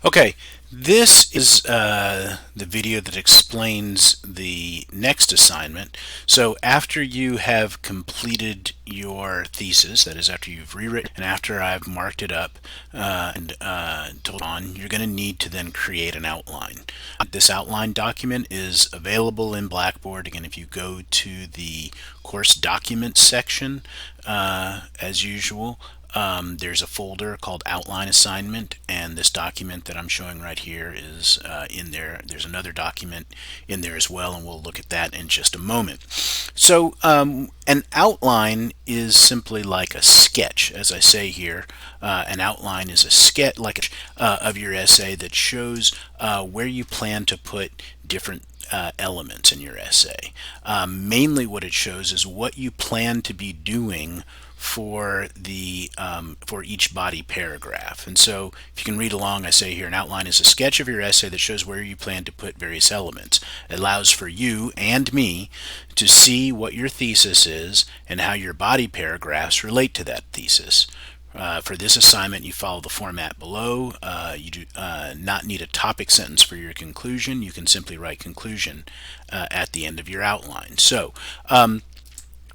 Okay, this is the video that explains the next assignment. So after you have completed your thesis, that is after you've rewritten and after I've marked it up and told on, you're going to need to then create an outline. This outline document is available in Blackboard. Again, if you go to the course documents section, as usual, there's a folder called Outline Assignment, and this document that I'm showing right here is in there. There's another document in there as well, and we'll look at that in just a moment. So an outline is simply like a sketch, as I say here. An outline is a sketch of your essay that shows where you plan to put different elements in your essay. Mainly what it shows is what you plan to be doing for each body paragraph. And so if you can read along, I say here an outline is a sketch of your essay that shows where you plan to put various elements. It allows for you and me to see what your thesis is and how your body paragraphs relate to that thesis. For this assignment, you follow the format below. You do not need a topic sentence for your conclusion. You can simply write conclusion at the end of your outline. So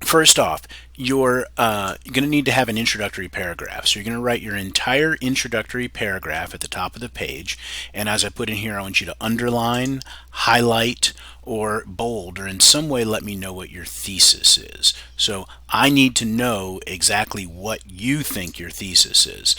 first off, you're going to need to have an introductory paragraph. So you're going to write your entire introductory paragraph at the top of the page. And as I put in here, I want you to underline, highlight, or bold, or in some way let me know what your thesis is. So I need to know exactly what you think your thesis is.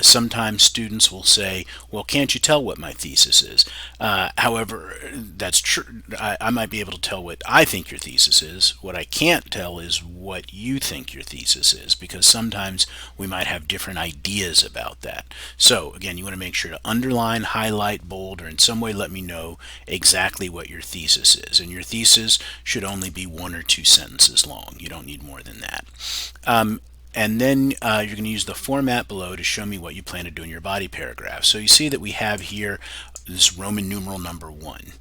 Sometimes students will say, well, can't you tell what my thesis is? However, that's true. I might be able to tell what I think your thesis is. What I can't tell is what you think your thesis is, because sometimes we might have different ideas about that. So again, you want to make sure to underline, highlight, bold, or in some way let me know exactly what your thesis is. And your thesis should only be 1 or 2 sentences long. You don't need more than that. And then you're going to use the format below to show me what you plan to do in your body paragraph. So you see that we have here this Roman numeral number 1.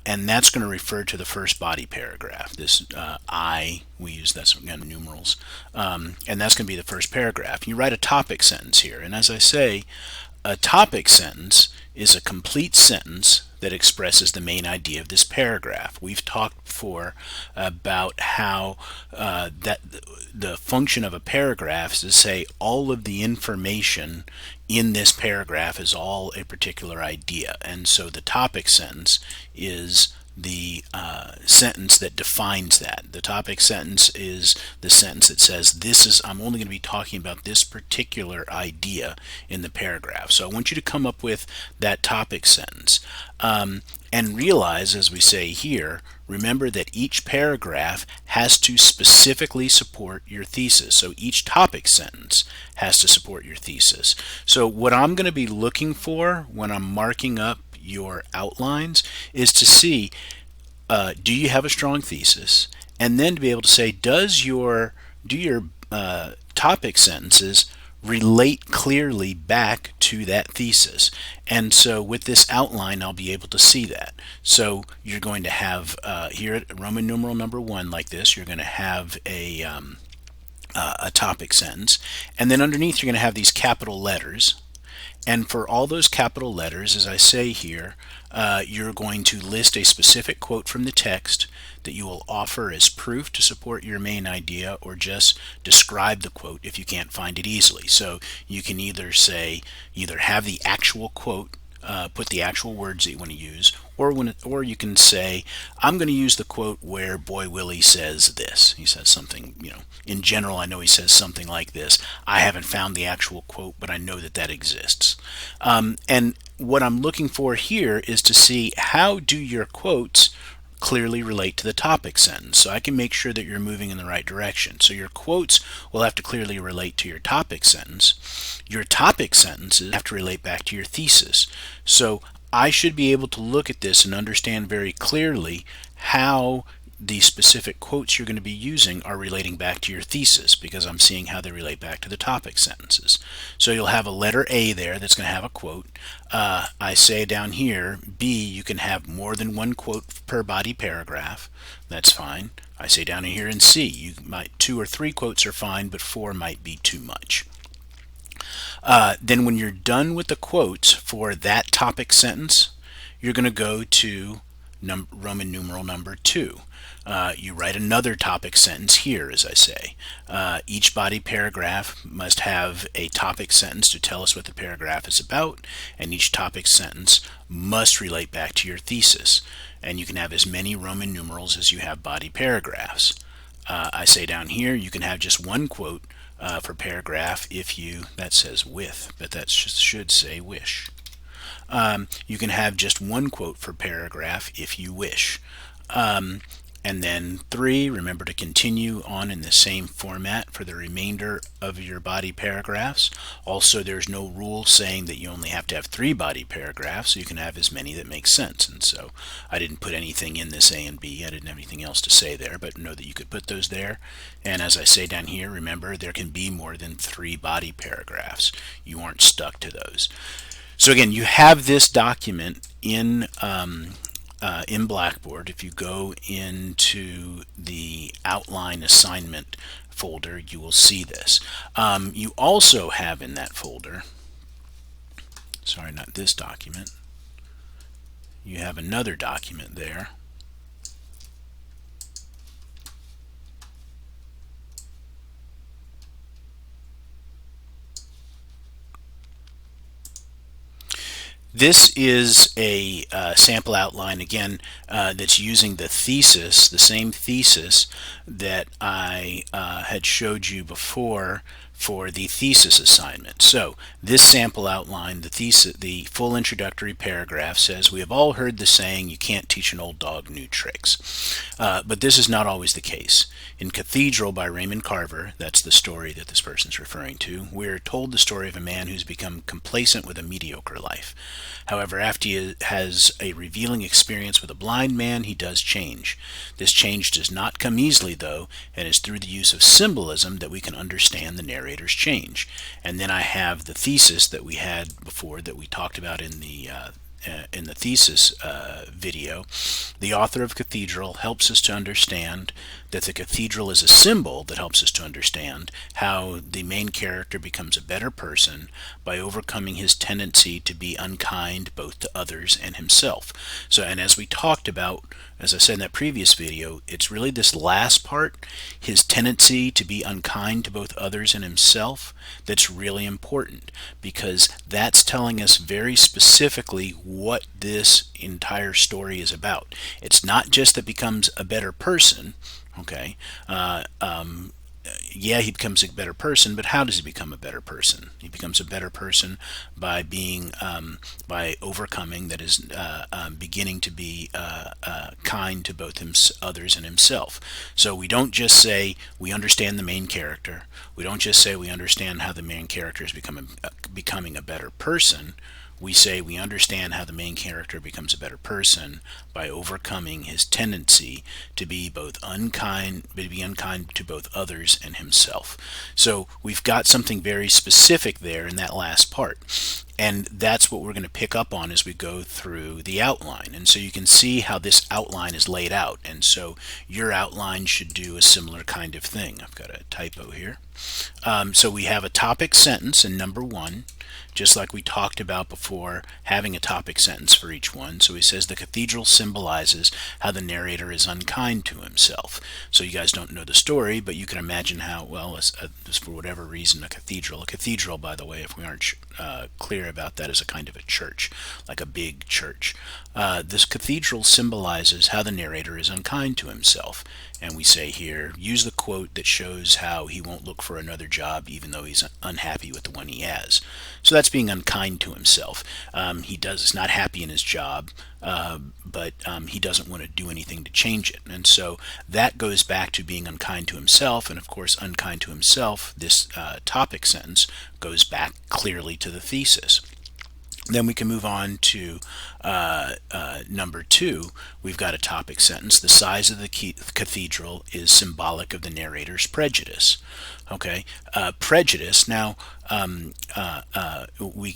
And that's going to refer to the first body paragraph. This I, we use that's again numerals. And that's going to be the first paragraph. You write a topic sentence here. And as I say, a topic sentence is a complete sentence that expresses the main idea of this paragraph. We've talked before about how that the function of a paragraph is to say all of the information in this paragraph is all a particular idea. And so the topic sentence is the sentence that defines that. The topic sentence is the sentence that says I'm only going to be talking about this particular idea in the paragraph. So I want you to come up with that topic sentence and realize, as we say here, remember that each paragraph has to specifically support your thesis. So each topic sentence has to support your thesis. So what I'm going to be looking for when I'm marking up your outlines is to see, do you have a strong thesis, and then to be able to say, do your topic sentences relate clearly back to that thesis. And so with this outline, I'll be able to see that. So you're going to have here at Roman numeral number 1 like this, you're going to have a topic sentence, and then underneath you're going to have these capital letters. And for all those capital letters, as I say here, you're going to list a specific quote from the text that you will offer as proof to support your main idea, or just describe the quote if you can't find it easily. So you can either have the actual quote, put the actual words that you want to use, or you can say, I'm going to use the quote where Boy Willie says this. He says something, in general, I know he says something like this. I haven't found the actual quote, but I know that exists. And what I'm looking for here is to see, how do your quotes clearly relate to the topic sentence, so I can make sure that you're moving in the right direction. So your quotes will have to clearly relate to your topic sentence. Your topic sentences have to relate back to your thesis. So I should be able to look at this and understand very clearly how the specific quotes you're going to be using are relating back to your thesis, because I'm seeing how they relate back to the topic sentences. So you'll have a letter A there that's going to have a quote. I say down here, B, you can have more than 1 quote per body paragraph. That's fine. I say down in here in C, 2 or 3 quotes are fine, but 4 might be too much. Then when you're done with the quotes for that topic sentence, you're going to go to Roman numeral number 2. You write another topic sentence here, as I say. Each body paragraph must have a topic sentence to tell us what the paragraph is about, and each topic sentence must relate back to your thesis. And you can have as many Roman numerals as you have body paragraphs. I say down here you can have just one quote for paragraph if you, that says with, but that should say wish. You can have just one quote for paragraph if you wish. And then 3, remember to continue on in the same format for the remainder of your body paragraphs. Also, there's no rule saying that you only have to have 3 body paragraphs, so you can have as many that make sense. And so I didn't put anything in this A and B. I didn't have anything else to say there, but know that you could put those there. And as I say down here, remember there can be more than 3 body paragraphs. You aren't stuck to those. So again, you have this document in Blackboard. If you go into the outline assignment folder, you will see this. You also have in that folder, sorry, not this document, you have another document there. This is a sample outline, again, that's using the thesis, the same thesis that I had showed you before for the thesis assignment. So this sample outline, the thesis, the full introductory paragraph says, "We have all heard the saying, you can't teach an old dog new tricks." But this is not always the case. In Cathedral by Raymond Carver, that's the story that this person's referring to, we're told the story of a man who's become complacent with a mediocre life. However, after he has a revealing experience with a blind man, he does change. This change does not come easily, though, and it's through the use of symbolism that we can understand the narrator's change. And then I have the thesis that we had before that we talked about in the thesis video. The author of Cathedral helps us to understand that the cathedral is a symbol that helps us to understand how the main character becomes a better person by overcoming his tendency to be unkind both to others and himself. So, and as we talked about, as I said in that previous video, it's really this last part, his tendency to be unkind to both others and himself, that's really important, because that's telling us very specifically what this entire story is about. It's not just that becomes a better person, okay? Yeah, he becomes a better person, but how does he become a better person? He becomes a better person by being, by overcoming, that is, beginning to be kind to both others and himself. So we don't just say we understand the main character. We don't just say we understand how the main character is becoming a better person. We say we understand how the main character becomes a better person by overcoming his tendency to be unkind to both others and himself. So we've got something very specific there in that last part. And that's what we're going to pick up on as we go through the outline. And so you can see how this outline is laid out. And so your outline should do a similar kind of thing. I've got a typo here. So we have a topic sentence in number 1, just like we talked about before, having a topic sentence for each one. So he says the cathedral symbolizes how the narrator is unkind to himself. So you guys don't know the story, but you can imagine how, well, for whatever reason, a cathedral, by the way, if we aren't clear about that, is a kind of a church, like a big church. This cathedral symbolizes how the narrator is unkind to himself. And we say here, use the quote that shows how he won't look for another job even though he's unhappy with the one he has. So that's being unkind to himself. He's not happy in his job, but he doesn't want to do anything to change it. And so that goes back to being unkind to himself. And of course, unkind to himself, this topic sentence goes back clearly to the thesis. Then we can move on to number 2. We've got a topic sentence. The size of the cathedral is symbolic of the narrator's prejudice. Okay, prejudice. Now, we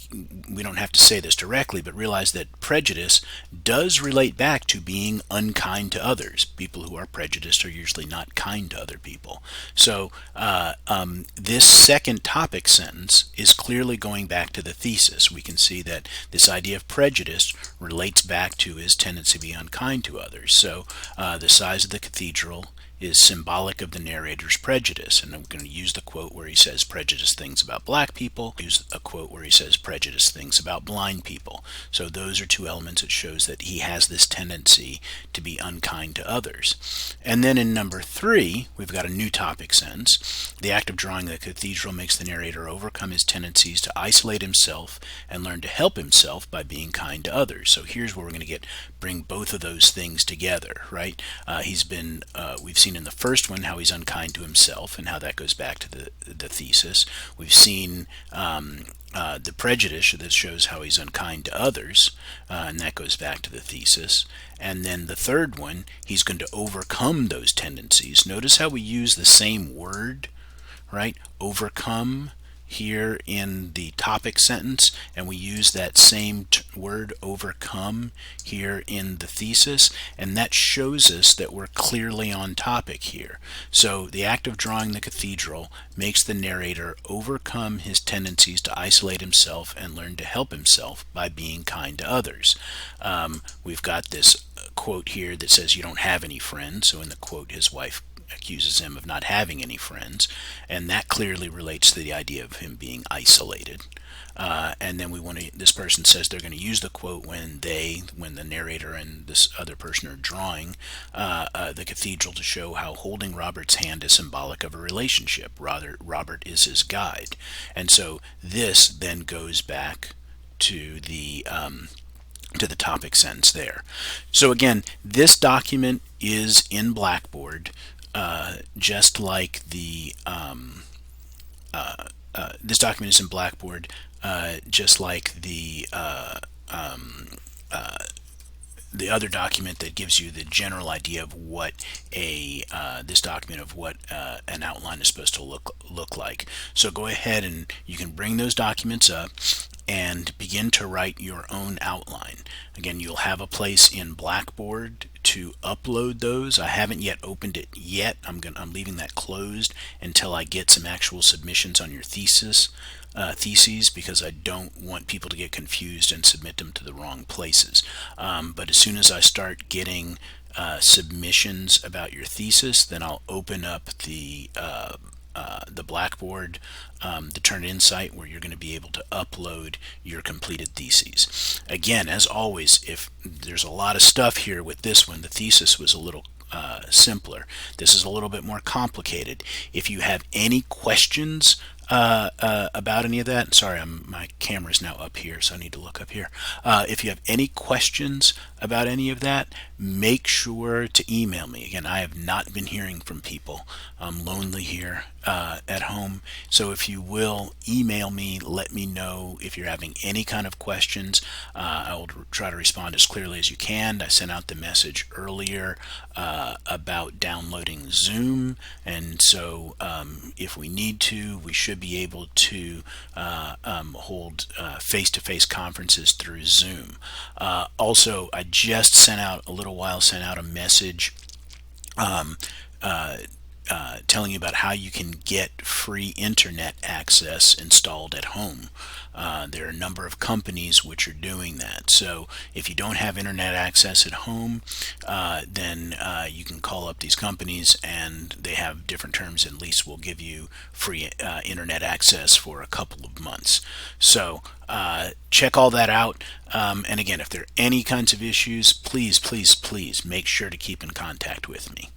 don't have to say this directly, but realize that prejudice does relate back to being unkind to others. People who are prejudiced are usually not kind to other people. So this second topic sentence is clearly going back to the thesis. We can see that this idea of prejudice relates back to his tendency to be unkind to others. So the size of the cathedral is symbolic of the narrator's prejudice. And I'm going to use the quote where he says prejudiced things about black people, use a quote where he says prejudiced things about blind people. So those are two elements that shows that he has this tendency to be unkind to others. And then in number 3, we've got a new topic sentence. The act of drawing the cathedral makes the narrator overcome his tendencies to isolate himself and learn to help himself by being kind to others. So here's where we're going to bring both of those things together, right? We've seen in the first one how he's unkind to himself and how that goes back to the thesis. We've seen the prejudice that shows how he's unkind to others, and that goes back to the thesis. And then the third one, he's going to overcome those tendencies. Notice how we use the same word, right? Overcome here in the topic sentence, and we use that same word overcome here in the thesis, and that shows us that we're clearly on topic here. So the act of drawing the cathedral makes the narrator overcome his tendencies to isolate himself and learn to help himself by being kind to others. We've got this quote here that says you don't have any friends. So in the quote, his wife accuses him of not having any friends, and that clearly relates to the idea of him being isolated. And then this person says they're going to use the quote when the narrator and this other person are drawing the cathedral to show how holding Robert's hand is symbolic of a relationship. Robert is his guide. And so this then goes back to the topic sentence there. So again, this document is in Blackboard. Just like this document is in Blackboard, just like the other document that gives you the general idea of what this document of what an outline is supposed to look like. So go ahead and you can bring those documents up and begin to write your own outline. Again, you'll have a place in Blackboard to upload those. I haven't yet opened it yet. I'm leaving that closed until I get some actual submissions on your theses, because I don't want people to get confused and submit them to the wrong places. But as soon as I start getting submissions about your thesis, then I'll open up the Blackboard, the Turnitin site, where you're going to be able to upload your completed theses. Again, as always, if there's a lot of stuff here with this one, the thesis was a little simpler. This is a little bit more complicated. If you have any questions about any of that, sorry, my camera's now up here, so I need to look up here. If you have any questions about any of that, make sure to email me. Again, I have not been hearing from people. I'm lonely here at home, so if you will email me, let me know if you're having any kind of questions. I will try to respond as clearly as you can. I sent out the message earlier about downloading Zoom, and so if we need to, we should be able to hold face-to-face conferences through Zoom. Also, I just sent out a message telling you about how you can get free internet access installed at home. There are a number of companies which are doing that. So if you don't have internet access at home, then you can call up these companies, and they have different terms, and at least will give you free internet access for a couple of months. So check all that out. And again, if there are any kinds of issues, please make sure to keep in contact with me.